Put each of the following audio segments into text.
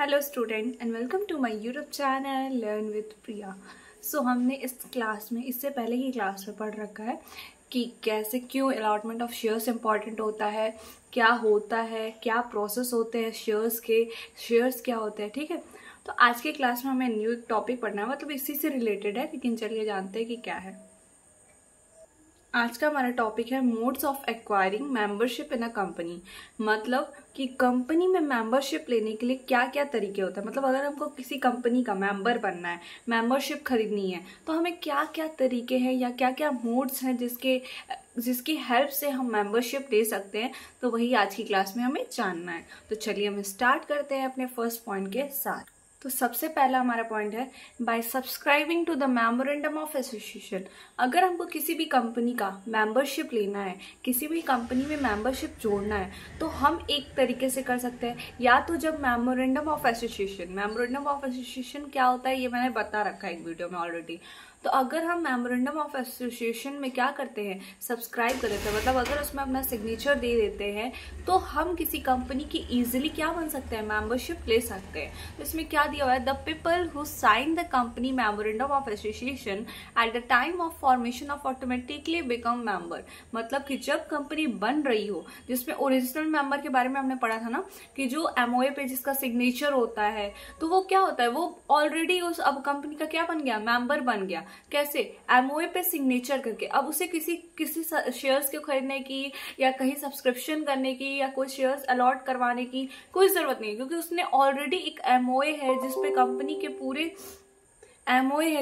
Hello student and welcome to my YouTube channel learn with Priya. So हमने इस class में इससे पहले की क्लास में पढ़ रखा है कि कैसे क्यों अलॉटमेंट ऑफ शेयर्स इंपॉर्टेंट होता है, क्या होता है, क्या प्रोसेस होते हैं शेयर्स क्या होते हैं। ठीक है, तो आज की क्लास में हमें न्यू टॉपिक पढ़ना है, मतलब इसी से रिलेटेड है, लेकिन चलिए जानते हैं कि क्या है। आज का हमारा टॉपिक है modes of acquiring membership in a company. मतलब कि कंपनी में मेंबरशिप लेने के लिए क्या क्या तरीके होते हैं। मतलब अगर हमको किसी कंपनी का मेंबर बनना है, मेंबरशिप खरीदनी है, तो हमें क्या क्या तरीके हैं या क्या क्या मोड्स हैं जिसकी हेल्प से हम मेंबरशिप ले सकते हैं। तो वही आज की क्लास में हमें जानना है। तो चलिए हम स्टार्ट करते हैं अपने फर्स्ट पॉइंट के साथ। तो सबसे पहला हमारा पॉइंट है by subscribing to the memorandum of association. अगर हमको किसी भी कंपनी का मेंबरशिप लेना है, किसी भी कंपनी में मेंबरशिप जोड़ना है, तो हम एक तरीके से कर सकते हैं। या तो जब मेमोरेंडम ऑफ एसोसिएशन क्या होता है ये मैंने बता रखा है एक वीडियो में ऑलरेडी। तो अगर हम मेमोरेंडम ऑफ एसोसिएशन में क्या करते हैं, सब्सक्राइब कर देते हैं, मतलब अगर उसमें अपना सिग्नेचर दे देते हैं, तो हम किसी कंपनी की इजीली क्या बन सकते हैं, मेंबरशिप ले सकते हैं। तो इसमें क्या दिया हुआ है, the people who sign the company memorandum of association at the time of formation of automatically become member. मतलब कि जब कंपनी बन रही हो, जिसमें ओरिजिनल मेंबर के बारे में हमने पढ़ा था ना, कि जो एमओए पे जिसका सिग्नेचर होता है, तो वो क्या होता है, वो ऑलरेडी उस अब कंपनी का क्या बन गया, मेंबर बन गया। कैसे, एमओए पे सिग्नेचर करके। अब उसे किसी शेयर्स को खरीदने की या कहीं सब्सक्रिप्शन करने की या कोई शेयर्स अलॉट करवाने की कोई जरूरत नहीं है, क्योंकि उसने ऑलरेडी एक एमओए है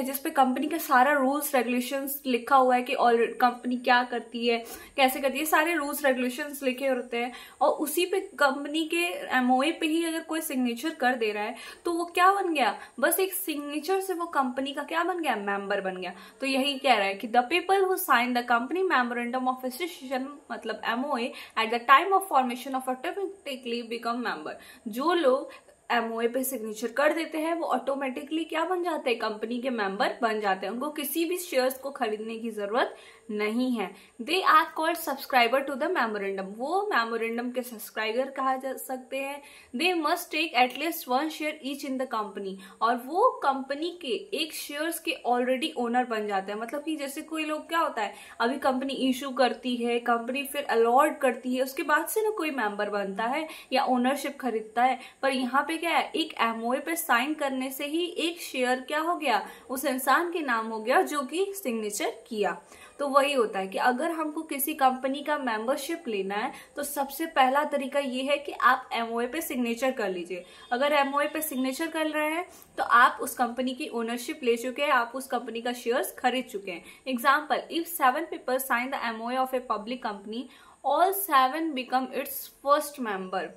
जिसपे कंपनी का सारा रूल्स रेगुलेशंस लिखा हुआ है कि ऑलरेडी कंपनी क्या करती है, कैसे करती है, सारे रूल्स रेगुलेशंस लिखे होते हैं। और उसी पे कंपनी के एमओए पे ही अगर कोई सिग्नेचर कर दे रहा है, तो वो क्या बन गया, बस एक सिग्नेचर से वो कंपनी का क्या बन गया, मेंबर बन गया। तो यही कह रहा है कि the people who sign the company memorandum of association, मतलब MOA, at the time of formation of automatically become member. जो लोग एमओए पे सिग्नेचर कर देते हैं वो ऑटोमेटिकली क्या बन जाते हैं, कंपनी के मेंबर बन जाते हैं। उनको किसी भी शेयर्स को खरीदने की जरूरत नहीं है। They are called subscriber to the memorandum. वो मेमोरेंडम के सब्सक्राइबर कहा जा सकते हैं। They must take at least 1 share each in the company. और वो कंपनी के एक शेयर्स के ऑलरेडी ओनर बन जाते हैं। मतलब कि जैसे कोई लोग क्या होता है, अभी कंपनी इशू करती है, कंपनी फिर अलॉट करती है, उसके बाद से ना कोई मेंबर बनता है या ओनरशिप खरीदता है। पर यहाँ पे क्या है, एक एमओए पे साइन करने से ही एक शेयर क्या हो गया, उस इंसान के नाम हो गया जो कि सिग्नेचर किया। तो वही होता है कि अगर हमको किसी कंपनी का मेंबरशिप लेना है, तो सबसे पहला तरीका ये है कि आप एमओए पे सिग्नेचर कर लीजिए। अगर एमओए पे सिग्नेचर कर रहे हैं तो आप उस कंपनी की ओनरशिप ले चुके हैं, आप उस कंपनी का शेयर्स खरीद चुके हैं। Example, if 7 people sign the MOA of a public company, all 7 become its first member.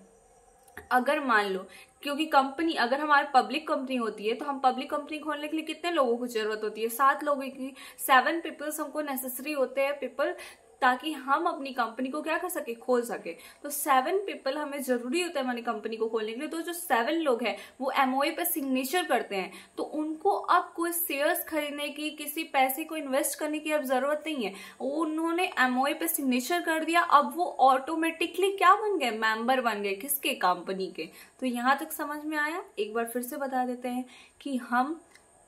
अगर मान लो, क्योंकि कंपनी अगर हमारी पब्लिक कंपनी होती है, तो हम पब्लिक कंपनी खोलने के लिए कितने लोगों की जरूरत होती है, 7 लोगों की। 7 पीपल्स हमको नेसेसरी होते हैं, पीपल, ताकि हम अपनी कंपनी को क्या कर सके, खोल सके। तो 7 पीपल हमें जरूरी होता है हमारी कंपनी को खोलने के लिए। तो जो 7 लोग हैं वो एमओए पे सिग्नेचर करते हैं, तो उनको अब कोई शेयर्स खरीदने की, किसी पैसे को इन्वेस्ट करने की अब जरूरत नहीं है। उन्होंने एमओए पे सिग्नेचर कर दिया, अब वो ऑटोमेटिकली क्या बन गए, मेंबर बन गए, किसके, कंपनी के। तो यहां तक समझ में आया। एक बार फिर से बता देते हैं कि हम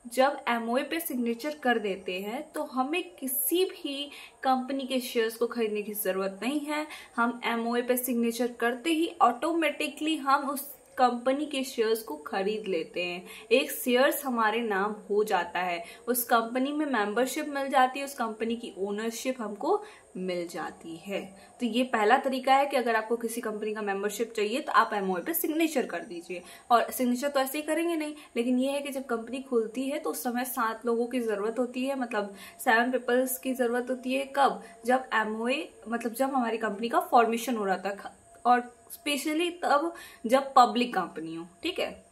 जब एमओए पे सिग्नेचर कर देते हैं तो हमें किसी भी कंपनी के शेयर्स को खरीदने की जरूरत नहीं है। हम एमओए पे सिग्नेचर करते ही ऑटोमेटिकली हम उस कंपनी के शेयर्स को खरीद लेते हैं। एक शेयर्स हमारे नाम हो जाता है, उस कंपनी में मेंबरशिप मिल जाती है, उस कंपनी की ओनरशिप हमको मिल जाती है। तो ये पहला तरीका है कि अगर आपको किसी कंपनी का मेंबरशिप चाहिए तो आप एमओए पे सिग्नेचर कर दीजिए। और सिग्नेचर तो ऐसे ही करेंगे नहीं, लेकिन ये है कि जब कंपनी खुलती है तो उस समय 7 लोगों की जरूरत होती है, मतलब 7 पीपल्स की जरूरत होती है। कब, जब एमओए, मतलब जब हमारी कंपनी का फॉर्मेशन हो रहा था, और स्पेशली तब जब पब्लिक कंपनी हो। ठीक है,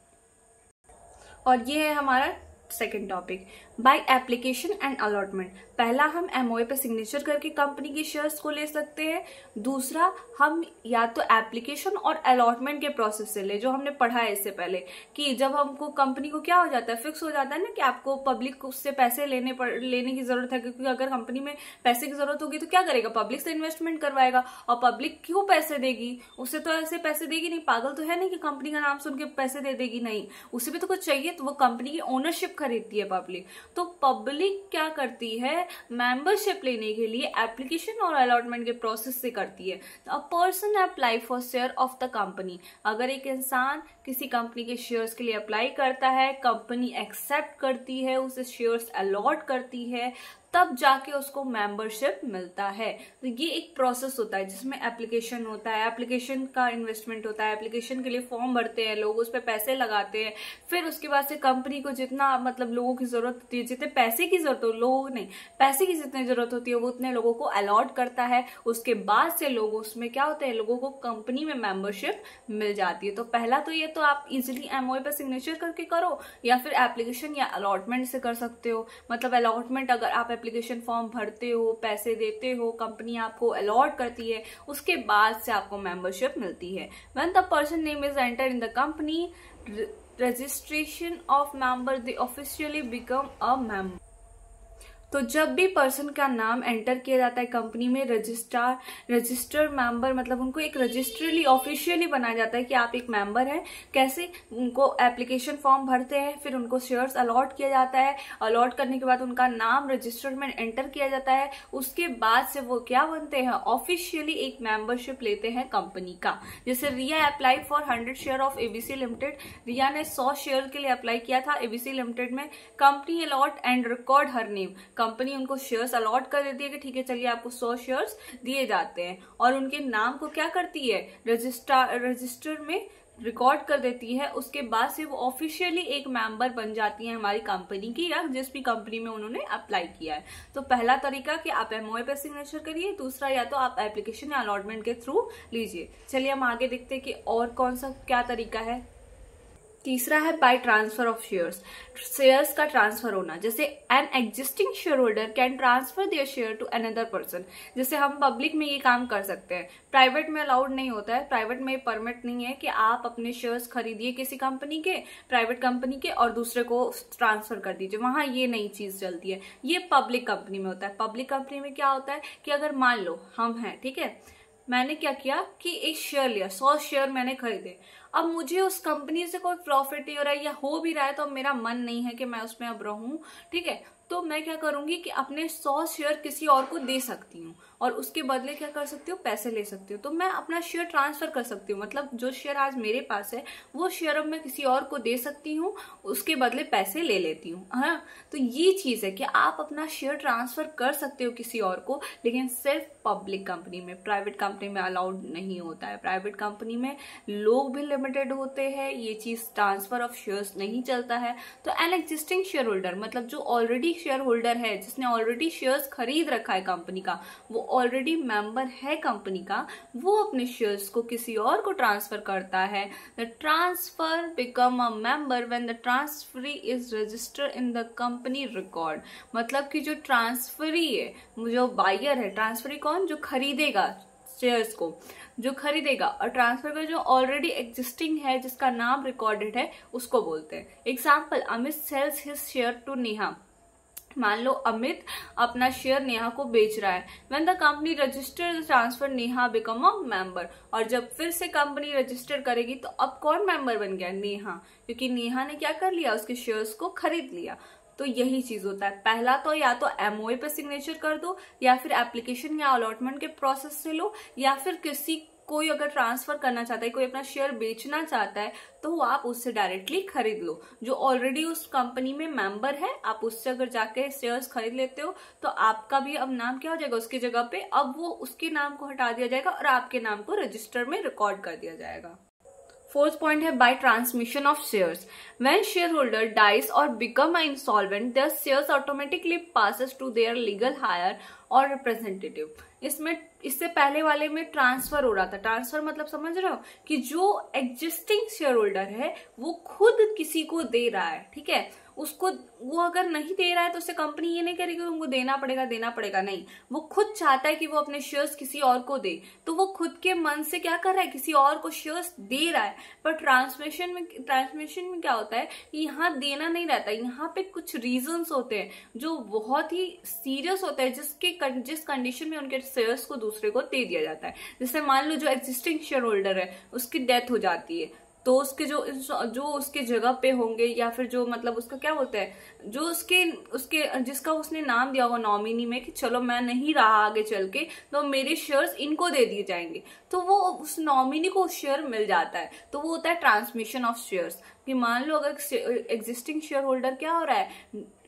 और ये है हमारा second topic, by application and allotment. पहला, हम एमओए पे सिग्नेचर करके कंपनी के शेयर्स को ले सकते हैं। दूसरा, हम या तो एप्लीकेशन और अलॉटमेंट के प्रोसेस से ले, जो हमने पढ़ा है इससे पहले कि जब हमको कंपनी को क्या हो जाता है, फिक्स हो जाता है ना कि आपको पब्लिक उससे पैसे लेने की जरूरत है, क्योंकि अगर कंपनी में पैसे की जरूरत होगी तो क्या करेगा, पब्लिक से इन्वेस्टमेंट करवाएगा। और पब्लिक क्यों पैसे देगी, उससे तो ऐसे पैसे देगी नहीं, पागल तो है नहीं कि कंपनी का नाम सुन के पैसे दे देगी, नहीं, उसे भी तो कुछ चाहिए, तो वो कंपनी की ओनरशिप खरीदती है पब्लिक। तो पब्लिक क्या करती है, मेंबरशिप लेने के लिए एप्लीकेशन और अलॉटमेंट के प्रोसेस से करती है। A person apply for share of the company, अगर एक इंसान किसी कंपनी के शेयर्स के लिए अप्लाई करता है, कंपनी एक्सेप्ट करती है, उसे शेयर्स अलॉट करती है, तब जाके उसको मेंबरशिप मिलता है। तो ये एक प्रोसेस होता है जिसमें एप्लीकेशन होता है, एप्लीकेशन का इन्वेस्टमेंट होता है, एप्लीकेशन के लिए फॉर्म भरते हैं लोग, उस पर पैसे लगाते हैं, फिर उसके बाद से कंपनी को जितना मतलब लोगों की जरूरत होती है, जितने पैसे की जरूरत हो, लोगों नहीं, पैसे की जितनी जरूरत होती है वो उतने लोगों को अलॉट करता है। उसके बाद से लोग उसमें क्या होते हैं, लोगों को कंपनी में मेंबरशिप मिल जाती है। तो पहला तो ये तो आप इजिली एमओए पे सिग्नेचर करके करो, या फिर एप्लीकेशन या अलॉटमेंट से कर सकते हो। मतलब अलॉटमेंट, अगर आप एप्लीकेशन फॉर्म भरते हो, पैसे देते हो, कंपनी आपको अलॉट करती है, उसके बाद से आपको मेंबरशिप मिलती है। When the person name is enter in the company registration of member, they officially become a member. तो जब भी पर्सन का नाम एंटर किया जाता है कंपनी में, रजिस्टर्ड मेंबर, मतलब उनको एक रजिस्ट्रली ऑफिशियली बनाया जाता है कि आप एक मेंबर हैं। कैसे, उनको एप्लीकेशन फॉर्म भरते हैं, फिर उनको शेयर्स अलॉट किया जाता है, अलॉट करने के बाद उनका नाम रजिस्टर में एंटर किया जाता है, उसके बाद से वो क्या बनते हैं, ऑफिशियली एक मेंबरशिप लेते हैं कंपनी का। जैसे Riya apply for 100 share of ABC limited, Riya ने 100 शेयर के लिए अप्लाई किया था एबीसी लिमिटेड में। Company allot and record her name, company उनको शेयर्स अलॉट कर देती है कि ठीक है चलिए आपको 100 शेयर्स दिए जाते हैं, और उनके नाम को क्या करती है, रजिस्टर में रिकॉर्ड कर देती है। उसके बाद से वो ऑफिशियली एक मेंबर बन जाती है हमारी कंपनी की, या जिस भी कंपनी में उन्होंने अप्लाई किया है। तो पहला तरीका कि आप एमओए पे सिग्नेचर करिए, दूसरा या तो आप एप्लीकेशन या अलॉटमेंट के थ्रू लीजिए। चलिए हम आगे देखते हैं कि और कौन सा क्या तरीका है। तीसरा है by transfer of shares, shares का ट्रांसफर होना। जैसे an existing share holder can transfer their share to another person. जैसे हम पब्लिक में ये काम कर सकते हैं, प्राइवेट में अलाउड नहीं होता है, प्राइवेट में परमिट नहीं है कि आप अपने शेयर्स खरीदिए किसी कंपनी के, प्राइवेट कंपनी के, और दूसरे को ट्रांसफर कर दीजिए, वहां ये नई चीज चलती है। ये पब्लिक कंपनी में होता है। पब्लिक कंपनी में क्या होता है कि अगर मान लो हम हैं, ठीक है, मैंने क्या किया कि एक शेयर लिया, 100 शेयर मैंने खरीदे, अब मुझे उस कंपनी से कोई प्रॉफिट नहीं हो रहा है, या हो भी रहा है तो अब मेरा मन नहीं है कि मैं उसमें अब रहूं, ठीक है, तो मैं क्या करूंगी कि अपने 100 शेयर किसी और को दे सकती हूँ, और उसके बदले क्या कर सकती हूँ, पैसे ले सकती हूँ। तो मैं अपना शेयर ट्रांसफर कर सकती हूँ, मतलब जो शेयर आज मेरे पास है वो शेयर अब मैं किसी और को दे सकती हूँ, उसके बदले पैसे ले लेती हूँ। हाँ, तो ये चीज है कि आप अपना शेयर ट्रांसफर कर सकते हो किसी और को, लेकिन सिर्फ पब्लिक कंपनी में, प्राइवेट कंपनी में अलाउड नहीं होता है। प्राइवेट कंपनी में लोग भी लिमिटेड होते हैं, ये चीज ट्रांसफर ऑफ शेयर्स नहीं चलता है। तो एन एग्जिस्टिंग शेयर होल्डर, मतलब जो ऑलरेडी शेयर होल्डर है, जिसने ऑलरेडी शेयर्स खरीद रखा है कंपनी का, वो ऑलरेडी मेंबर है कंपनी का, वो अपने शेयर्स को किसी और को ट्रांसफर करता है। The transfer become a member when the transferee is registered in the company record. मतलब कि जो ट्रांसफरी है, जो बायर है, ट्रांसफरी कौन, जो खरीदेगा शेयर्स को, जो खरीदेगा, और ट्रांसफर का जो ऑलरेडी एग्जिस्टिंग है, जिसका नाम रिकॉर्डेड है, उसको बोलते हैं। Example, Amit sells his share to Neha. मान लो अमित अपना शेयर नेहा को बेच रहा है। When the company register transfer Neha become a member, और जब फिर से कंपनी रजिस्टर करेगी तो अब कौन मेंबर बन गया, नेहा, क्योंकि नेहा ने क्या कर लिया, उसके शेयर्स को खरीद लिया। तो यही चीज होता है। पहला तो या तो एमओए पे सिग्नेचर कर दो, या फिर एप्लीकेशन या अलॉटमेंट के प्रोसेस से लो, या फिर कोई अगर ट्रांसफर करना चाहता है, कोई अपना शेयर बेचना चाहता है, तो आप उससे डायरेक्टली खरीद लो। जो ऑलरेडी उस कंपनी में मेंबर है, आप उससे अगर जाके शेयर्स खरीद लेते हो तो आपका भी अब नाम क्या हो जाएगा, उसकी जगह पे अब वो उसके नाम को हटा दिया जाएगा और आपके नाम को रजिस्टर में रिकॉर्ड कर दिया जाएगा। फोर्थ पॉइंट है by transmission of shares. When shareholder dies और become insolvent, their shares automatically passes to their legal heir और रिप्रेजेंटेटिव। इसमें इससे पहले वाले में ट्रांसफर हो रहा था। ट्रांसफर मतलब समझ रहे हो कि जो एग्जिस्टिंग शेयर होल्डर है वो खुद किसी को दे रहा है, ठीक है। उसको वो अगर नहीं दे रहा है तो उससे कंपनी ये नहीं करेगी तुमको देना पड़ेगा, नहीं, वो खुद चाहता है कि वो अपने शेयर्स किसी और को दे, तो वो खुद के मन से क्या कर रहा है, किसी और को शेयर्स दे रहा है। पर ट्रांसमिशन में क्या होता है कि यहाँ देना नहीं रहता, यहाँ पे कुछ रीजंस होते हैं जो बहुत ही सीरियस होते हैं, जिस कंडीशन में उनके शेयर्स को दूसरे को दे दिया जाता है। जैसे मान लो जो एग्जिस्टिंग शेयर होल्डर है उसकी डेथ हो जाती है, तो उसके जो उसके जगह पे होंगे, या फिर जो मतलब उसका क्या बोलते हैं, जो उसके जिसका उसने नाम दिया होगा नॉमिनी में कि चलो मैं नहीं रहा आगे चल के, तो मेरे शेयर्स इनको दे दिए जाएंगे, तो वो उस नॉमिनी को शेयर मिल जाता है। तो वो होता है ट्रांसमिशन ऑफ शेयर्स। कि मान लो अगर एग्जिस्टिंग शेयर होल्डर क्या हो रहा है,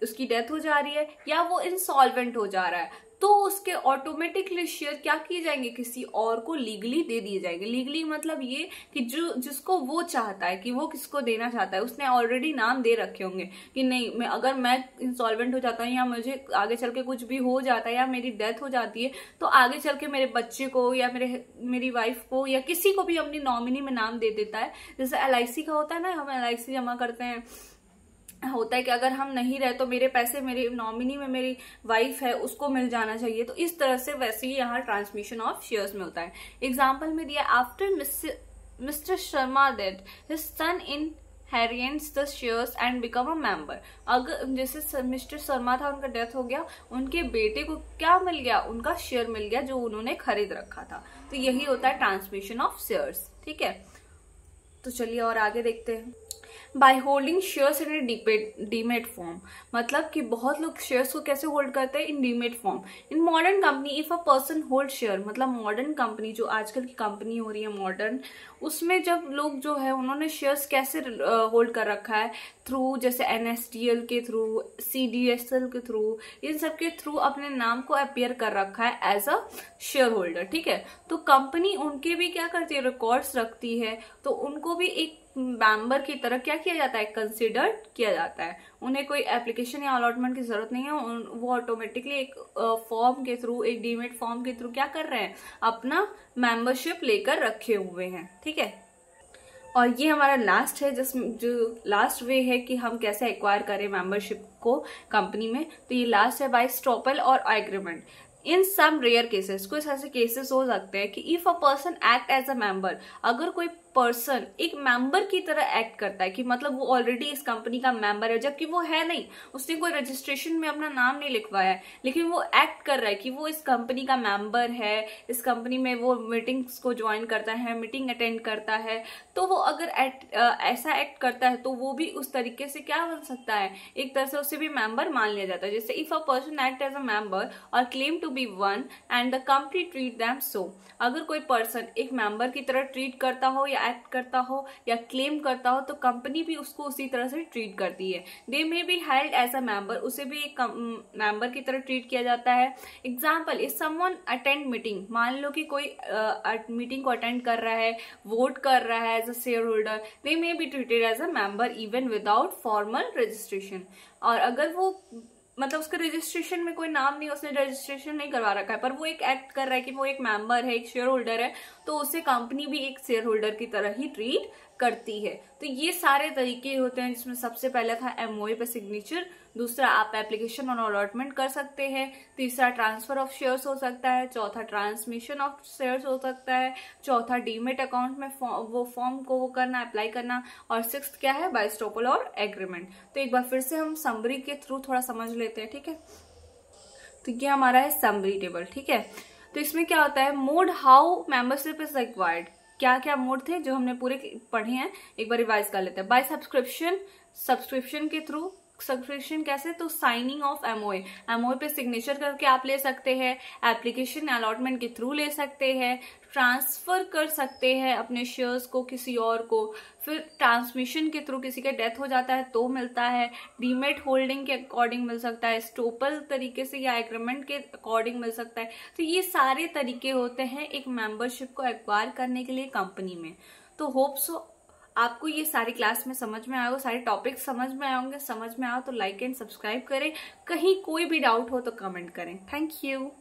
उसकी डेथ हो जा रही है या वो इंसॉल्वेंट हो जा रहा है, तो उसके ऑटोमेटिकली शेयर क्या किए जाएंगे, किसी और को लीगली दे दिए जाएंगे। लीगली मतलब ये कि जिसको वो चाहता है कि वो किसको देना चाहता है, उसने ऑलरेडी नाम दे रखे होंगे कि नहीं, अगर मैं इंसॉल्वेंट हो जाता हूँ या मुझे आगे चल के कुछ भी हो जाता है या मेरी डेथ हो जाती है, तो आगे चल के मेरे बच्चे को या मेरी वाइफ को या किसी को भी अपनी नॉमिनी में नाम दे देता है। जैसे LIC का होता है ना, हम LIC जमा करते हैं, होता है कि अगर हम नहीं रहे तो मेरे पैसे मेरे नॉमिनी में मेरी वाइफ है उसको मिल जाना चाहिए। तो इस तरह से वैसे ही यहाँ ट्रांसमिशन ऑफ शेयर्स में होता है। एग्जाम्पल में दिया, after mister Sharma dead his son inherits the shares and become a member। अगर जैसे मिस्टर शर्मा था, उनका डेथ हो गया, उनके बेटे को क्या मिल गया, उनका शेयर मिल गया जो उन्होंने खरीद रखा था। तो यही होता है ट्रांसमिशन ऑफ शेयर्स, ठीक है। तो चलिए और आगे देखते हैं। By holding shares in A demat form, मतलब कि बहुत लोग शेयर्स को कैसे होल्ड करते हैं, in demat form. In modern company if a person hold share, मतलब मॉडर्न कंपनी जो आजकल की कंपनी हो रही है मॉडर्न, उसमें जब लोग जो है उन्होंने शेयर्स कैसे होल्ड कर रखा है, थ्रू जैसे NSDL के थ्रू, CDSL के थ्रू, इन सब के थ्रू अपने नाम को अपियर कर रखा है एज अ शेयर होल्डर, ठीक है। तो कंपनी उनके भी क्या करती है, रिकॉर्ड्स रखती है, तो उनको भी एक मेंबर की तरह क्या किया जाता है, कंसिडर किया जाता है। उन्हें कोई एप्लीकेशन या अलॉटमेंट की जरूरत नहीं है, वो ऑटोमेटिकली एक फॉर्म के थ्रू, एक डीमेट फॉर्म के थ्रू क्या कर रहे हैं, अपना मेंबरशिप लेकर रखे हुए हैं, ठीक है। और ये हमारा लास्ट है, जो लास्ट वे है कि हम कैसे एक्वायर करें मेंबरशिप को कंपनी में। तो ये लास्ट है बाय स्टॉपल और agreement. In some rare cases, कुछ ऐसे केसेस हो सकते हैं कि if a person act as a member, अगर कोई पर्सन एक मेंबर की तरह एक्ट करता है कि मतलब वो ऑलरेडी इस कंपनी का मेंबर है, जबकि वो है नहीं, उसने कोई रजिस्ट्रेशन में अपना नाम नहीं लिखवाया है, लेकिन वो एक्ट कर रहा है कि वो इस कंपनी का मेंबर है, इस कंपनी में वो मीटिंग्स को ज्वाइन करता है, मीटिंग अटेंड करता है, तो वो अगर ऐसा एक्ट करता है तो वो भी उस तरीके से क्या बन सकता है, एक तरह से उसे भी मेंबर मान लिया जाता है। जैसे if a person act as a member और claim to be one and the company treat them so, अगर कोई पर्सन एक मेंबर की तरह ट्रीट करता हो या एक्ट करता हो या क्लेम करता हो, तो कंपनी भी उसको उसी तरह से ट्रीट करती है। They may be held as a member, उसे भी एक मेंबर की तरह ट्रीट किया जाता है। Example, if someone attend meeting, मान लो कि कोई मीटिंग को अटेंड कर रहा है, वोट कर रहा है as a share holder, they may be treated as a member even without formal registration. और अगर वो मतलब उसका रजिस्ट्रेशन में कोई नाम नहीं, उसने रजिस्ट्रेशन नहीं करवा रखा है, पर वो एक एक्ट कर रहा है कि वो एक मेंबर है, एक शेयर होल्डर है, तो उसे कंपनी भी एक शेयर होल्डर की तरह ही ट्रीट करती है। तो ये सारे तरीके होते हैं, जिसमें सबसे पहला था MOA पे सिग्नेचर, दूसरा आप एप्लीकेशन और अलॉटमेंट कर सकते हैं, तीसरा ट्रांसफर ऑफ शेयर्स हो सकता है, चौथा ट्रांसमिशन ऑफ शेयर्स हो सकता है, चौथा डीमेट अकाउंट में वो फॉर्म को वो करना, अप्लाई करना, और सिक्स्थ क्या है, बाय स्टॉपल और एग्रीमेंट। तो एक बार फिर से हम समरी के थ्रू थोड़ा समझ लेते हैं, ठीक है। तो ये हमारा है समरी टेबल, ठीक है। तो इसमें क्या होता है, mode how membership is required, क्या क्या मोड थे जो हमने पूरे पढ़े हैं, एक बार रिवाइज कर लेते हैं। बाय सब्सक्रिप्शन के थ्रू, सब्सक्रिप्शन कैसे, तो साइनिंग ऑफ MOA पे सिग्नेचर करके आप ले सकते हैं, एप्लीकेशन अलॉटमेंट के थ्रू ले सकते हैं, ट्रांसफर कर सकते हैं अपने शेयर्स को किसी और को, फिर ट्रांसमिशन के थ्रू किसी का डेथ हो जाता है तो मिलता है, डीमेट होल्डिंग के अकॉर्डिंग मिल सकता है, स्टॉपल तरीके से या एग्रीमेंट के अकॉर्डिंग मिल सकता है। तो ये सारे तरीके होते हैं एक मेंबरशिप को एक्वायर करने के लिए कंपनी में। तो होप सो आपको ये सारी क्लास में समझ में आएगा, सारे टॉपिक समझ में आए होंगे। समझ में आओ तो लाइक एंड सब्सक्राइब करें, कहीं कोई भी डाउट हो तो कमेंट करें। Thank you.